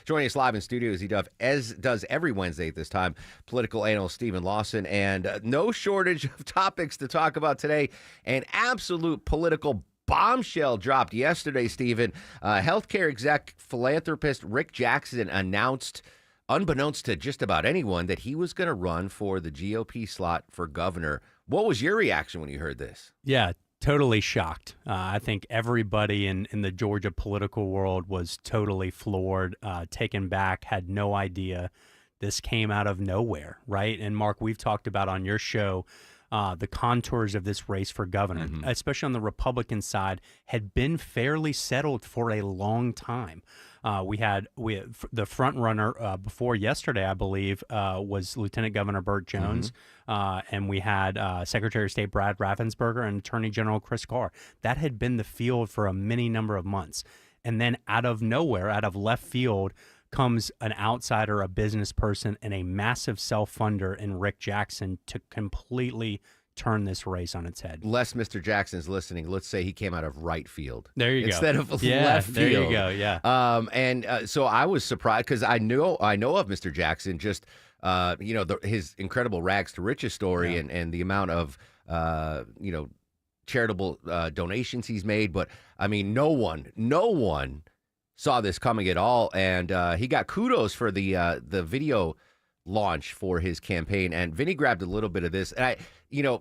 Joining us live in studio as does every Wednesday at this time, political analyst Stephen Lawson, and no shortage of topics to talk about today. An absolute political bombshell dropped yesterday, Stephen. Healthcare exec philanthropist Rick Jackson announced, unbeknownst to just about anyone, that he was going to run for the GOP slot for governor. What was your reaction when you heard this? Yeah, totally shocked. I think everybody in the Georgia political world was totally floored, taken back, had no idea. This came out of nowhere, right? And Mark, we've talked about on your show the contours of this race for governor, especially on the Republican side, had been fairly settled for a long time. We had the front runner before yesterday, I believe, was Lieutenant Governor Burt Jones, and we had Secretary of State Brad Raffensperger and Attorney General Chris Carr. That had been the field for a many number of months, and then out of nowhere, out of left field, comes an outsider, a business person, and a massive self-funder in Rick Jackson to completely turn this race on its head. Lest Mr. Jackson's listening, let's say he came out of right field. There you instead go. of left field. There you go, yeah. So I was surprised because I know of Mr. Jackson, just his incredible rags to riches story and the amount of charitable donations he's made. But I mean, no one saw this coming at all, and he got kudos for the video launch for his campaign. And Vinny grabbed a little bit of this, and I,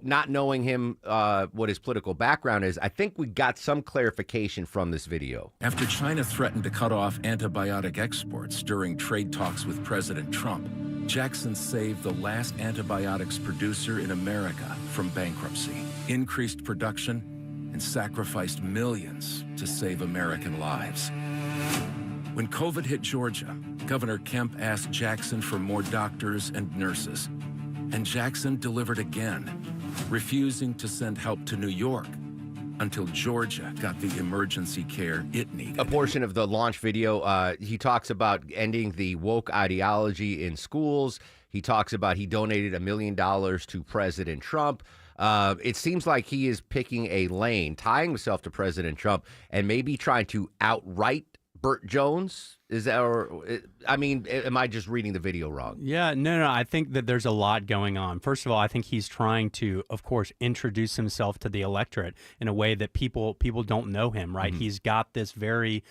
not knowing him, what his political background is, I think we got some clarification from this video. After China threatened to cut off antibiotic exports during trade talks with President Trump, Jackson saved the last antibiotics producer in America from bankruptcy, increased production, and sacrificed millions to save American lives. When COVID hit Georgia, Governor Kemp asked Jackson for more doctors and nurses. And Jackson delivered again, refusing to send help to New York until Georgia got the emergency care it needed. A portion of the launch video, he talks about ending the woke ideology in schools. He talks about he donated $1 million to President Trump. It seems like he is picking a lane, tying himself to President Trump, and maybe trying to outright Burt Jones. Is that, or I mean, am I just reading the video wrong? Yeah, no. I think that there's a lot going on. First of all, I think he's trying to, of course, introduce himself to the electorate in a way that people don't know him, right? He's got this very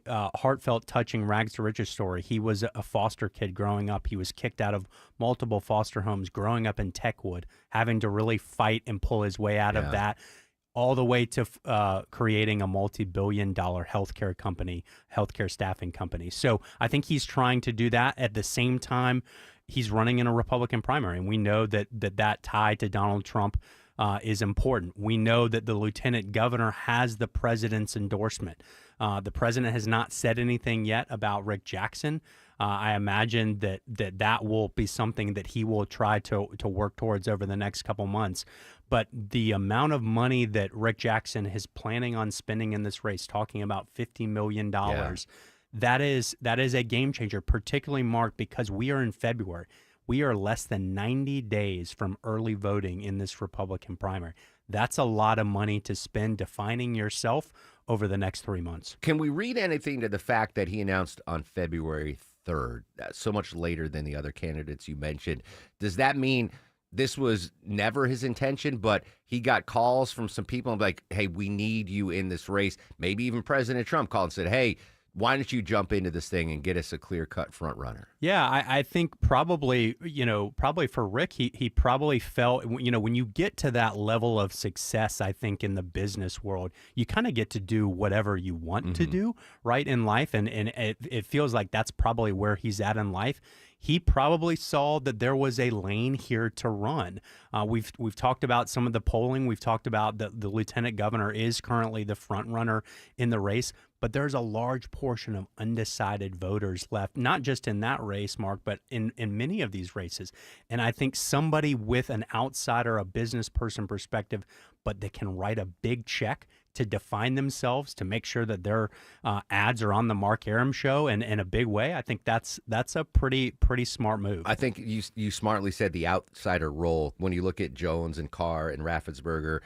heartfelt, touching rags to riches story. He was a foster kid growing up. He was kicked out of multiple foster homes growing up in Techwood, having to really fight and pull his way out of that, all the way to creating a multi-billion-dollar healthcare company, healthcare staffing company. So I think he's trying to do that. At the same time, he's running in a Republican primary, and we know that tie to Donald Trump is important. We know that the lieutenant governor has the president's endorsement. The president has not said anything yet about Rick Jackson. I imagine that will be something that he will try to work towards over the next couple months. But the amount of money that Rick Jackson is planning on spending in this race, talking about $50 million, that is a game changer, particularly, Mark, because we are in February. We are less than 90 days from early voting in this Republican primary. That's a lot of money to spend defining yourself over the next 3 months. Can we read anything to the fact that he announced on February 3rd, so much later than the other candidates you mentioned? Does that mean this was never his intention, but he got calls from some people like, hey, we need you in this race? Maybe even President Trump called and said, hey, why don't you jump into this thing and get us a clear-cut front runner? Yeah, I think probably for Rick, he probably felt, when you get to that level of success, I think in the business world, you kind of get to do whatever you want to do, right, in life. And it feels like that's probably where he's at in life. He probably saw that there was a lane here to run. We've talked about some of the polling. We've talked about the lieutenant governor is currently the front runner in the race, but there's a large portion of undecided voters left, not just in that race, Mark, but in many of these races. And I think somebody with an outsider, a business person perspective, but that can write a big check to define themselves, to make sure that their ads are on the Mark Arum show and in a big way, I think that's a pretty smart move. I think you smartly said the outsider role. When you look at Jones and Carr and Raffensperger,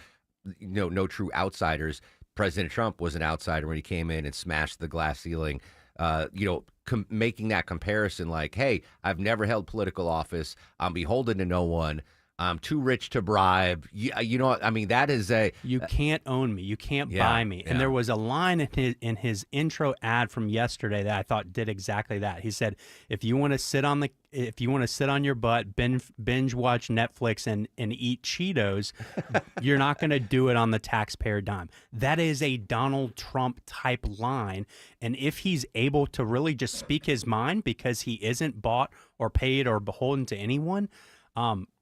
no true outsiders. President Trump was an outsider when he came in and smashed the glass ceiling making that comparison like, hey, I've never held political office. I'm beholden to no one. I'm too rich to bribe. You know what? I mean, that is You can't own me. You can't Yeah, buy me. yeah. And there was a line in his intro ad from yesterday that I thought did exactly that. He said, if you want to sit on your butt, binge watch Netflix and eat Cheetos, you're not going to do it on the taxpayer dime. That is a Donald Trump type line. And if he's able to really just speak his mind because he isn't bought or paid or beholden to anyone,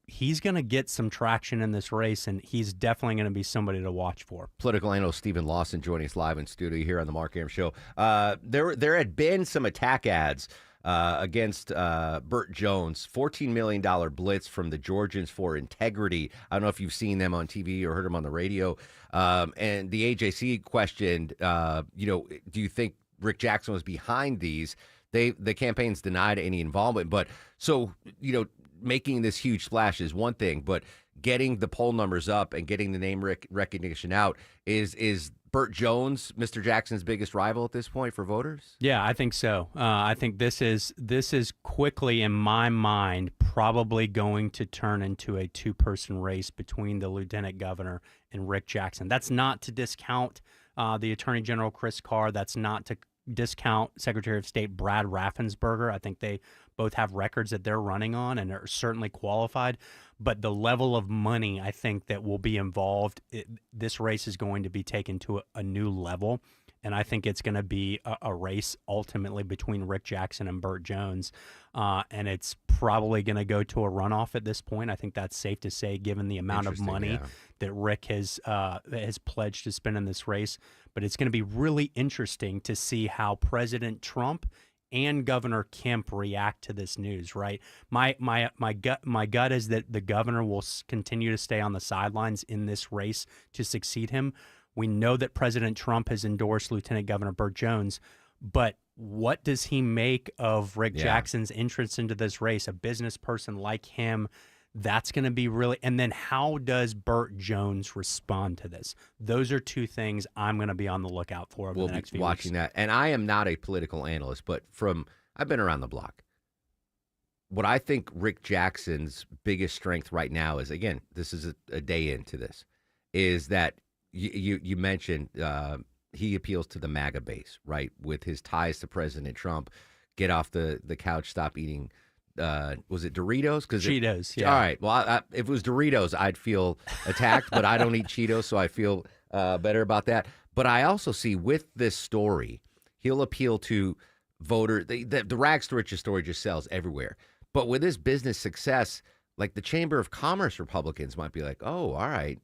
he's going to get some traction in this race, and he's definitely going to be somebody to watch for. Political analyst Stephen Lawson joining us live in studio here on the Mark Arum Show. There had been some attack ads against Burt Jones, $14 million blitz from the Georgians for Integrity. I don't know if you've seen them on TV or heard them on the radio. And the AJC questioned, do you think Rick Jackson was behind these? The campaign's denied any involvement. But so, making this huge splash is one thing, but getting the poll numbers up and getting the name recognition out is Burt Jones, Mr. Jackson's biggest rival at this point for voters? Yeah, I think so. I think this is quickly, in my mind, probably going to turn into a two-person race between the lieutenant governor and Rick Jackson. That's not to discount the Attorney General Chris Carr. That's not to discount Secretary of State Brad Raffensperger. I think they both have records that they're running on and are certainly qualified. But the level of money I think that will be involved, this race is going to be taken to a new level. And I think it's going to be a race ultimately between Rick Jackson and Burt Jones. And it's probably going to go to a runoff at this point. I think that's safe to say, given the amount of money that Rick has pledged to spend in this race. But it's going to be really interesting to see how President Trump and Governor Kemp react to this news, right? My gut is that the governor will continue to stay on the sidelines in this race to succeed him. We know that President Trump has endorsed Lieutenant Governor Burt Jones, but what does he make of Rick Jackson's entrance into this race? A business person like him, that's going to be really. And then how does Burt Jones respond to this? Those are two things I'm going to be on the lookout for over the next few weeks. Watching that. And I am not a political analyst, but I've been around the block. What I think Rick Jackson's biggest strength right now is, again, this is a day into this, is that you mentioned he appeals to the MAGA base, right? With his ties to President Trump, get off the couch, stop eating. Was it Doritos? Cheetos, yeah. All right. Well, if it was Doritos, I'd feel attacked, but I don't eat Cheetos, so I feel better about that. But I also see with this story, he'll appeal to voters. The rags to riches story just sells everywhere. But with his business success, like the Chamber of Commerce Republicans might be like, oh, all right.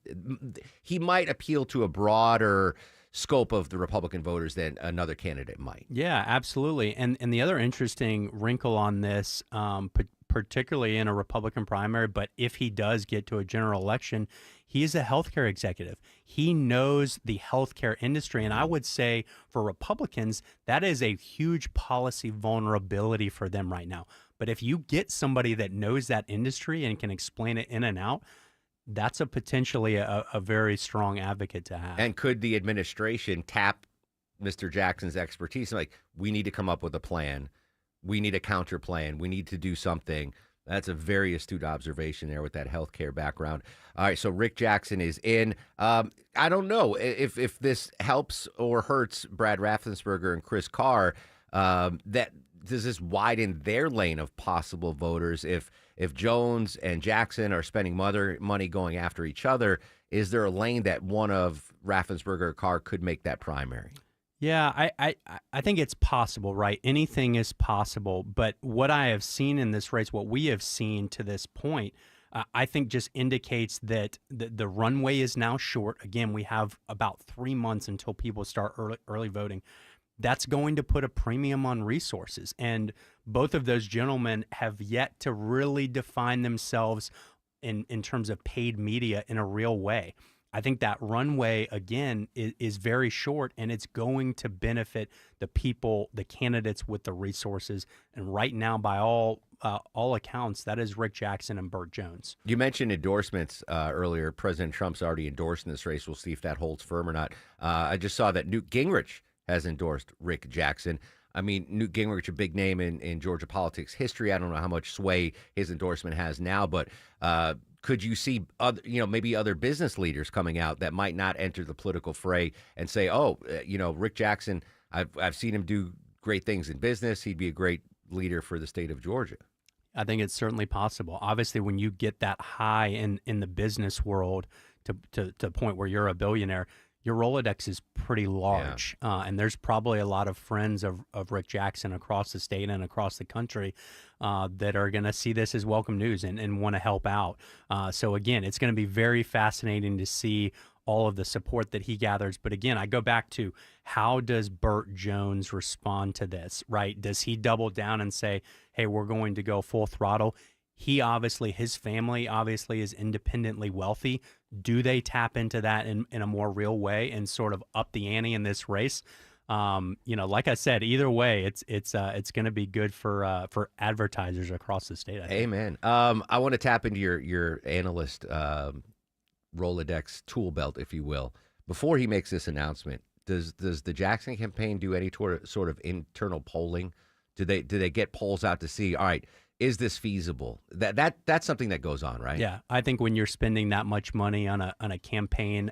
He might appeal to a broader scope of the Republican voters than another candidate might. Yeah, absolutely. And the other interesting wrinkle on this, particularly in a Republican primary, but if he does get to a general election, he is a healthcare executive. He knows the healthcare industry. And I would say for Republicans, that is a huge policy vulnerability for them right now. But if you get somebody that knows that industry and can explain it in and out, that's potentially a very strong advocate to have. And could the administration tap Mr. Jackson's expertise? Like, we need to come up with a plan. We need a counter plan. We need to do something. That's a very astute observation there with that healthcare background. All right, so Rick Jackson is in. I don't know if this helps or hurts Brad Raffensperger and Chris Carr. Does this widen their lane of possible voters? If Jones and Jackson are spending money going after each other, is there a lane that one of Raffensperger or Carr could make that primary? Yeah, I think it's possible, right? Anything is possible. But what I have seen in this race, what we have seen to this point, I think just indicates that the runway is now short. Again, we have about 3 months until people start early voting. That's going to put a premium on resources. And both of those gentlemen have yet to really define themselves in terms of paid media in a real way. I think that runway, again, is very short, and it's going to benefit the people, the candidates with the resources. And right now, by all accounts, that is Rick Jackson and Burt Jones. You mentioned endorsements earlier. President Trump's already endorsed in this race. We'll see if that holds firm or not. I just saw that Newt Gingrich has endorsed Rick Jackson. I mean, Newt Gingrich, a big name in Georgia politics history. I don't know how much sway his endorsement has now, but could you see other, maybe other business leaders coming out that might not enter the political fray and say, "Oh, Rick Jackson, I've seen him do great things in business. He'd be a great leader for the state of Georgia." I think it's certainly possible. Obviously, when you get that high in the business world to a point where you're a billionaire, your Rolodex is pretty large. And there's probably a lot of friends of Rick Jackson across the state and across the country that are going to see this as welcome news and want to help out. So again, it's going to be very fascinating to see all of the support that he gathers. But again, I go back to, how does Burt Jones respond to this, right? Does he double down and say, hey, we're going to go full throttle? His family obviously is independently wealthy. Do they tap into that in a more real way and sort of up the ante in this race? Like I said, either way, it's going to be good for advertisers across the state, I think. Amen. I want to tap into your analyst Rolodex tool belt, if you will. Before he makes this announcement, does the Jackson campaign do any sort of internal polling? Do they get polls out to see, all right, is this feasible? That's something that goes on, right? Yeah, I think when you're spending that much money on a campaign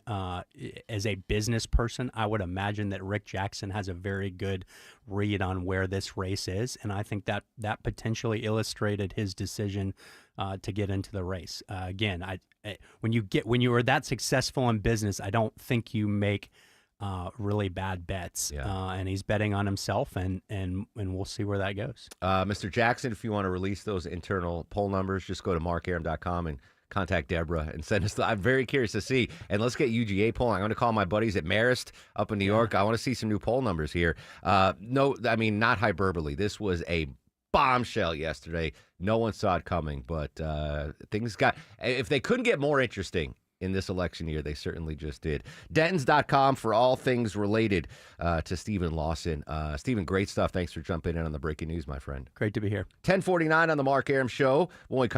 as a business person, I would imagine that Rick Jackson has a very good read on where this race is, and I think that potentially illustrated his decision to get into the race. Again, when you are that successful in business, I don't think you make really bad bets. And he's betting on himself, and we'll see where that goes. Mr. Jackson, if you want to release those internal poll numbers, just go to markaram.com and contact Deborah and send us. I'm very curious to see. And let's get UGA polling. I'm going to call my buddies at Marist up in New York. I want to see some new poll numbers here. No, I mean, not hyperbole. This was a bombshell yesterday. No one saw it coming, but things got, if they couldn't get more interesting in this election year, they certainly just did. Dentons.com for all things related to Stephen Lawson. Stephen, great stuff. Thanks for jumping in on the breaking news, my friend. Great to be here. 10:49 on the Mark Arum Show. When we come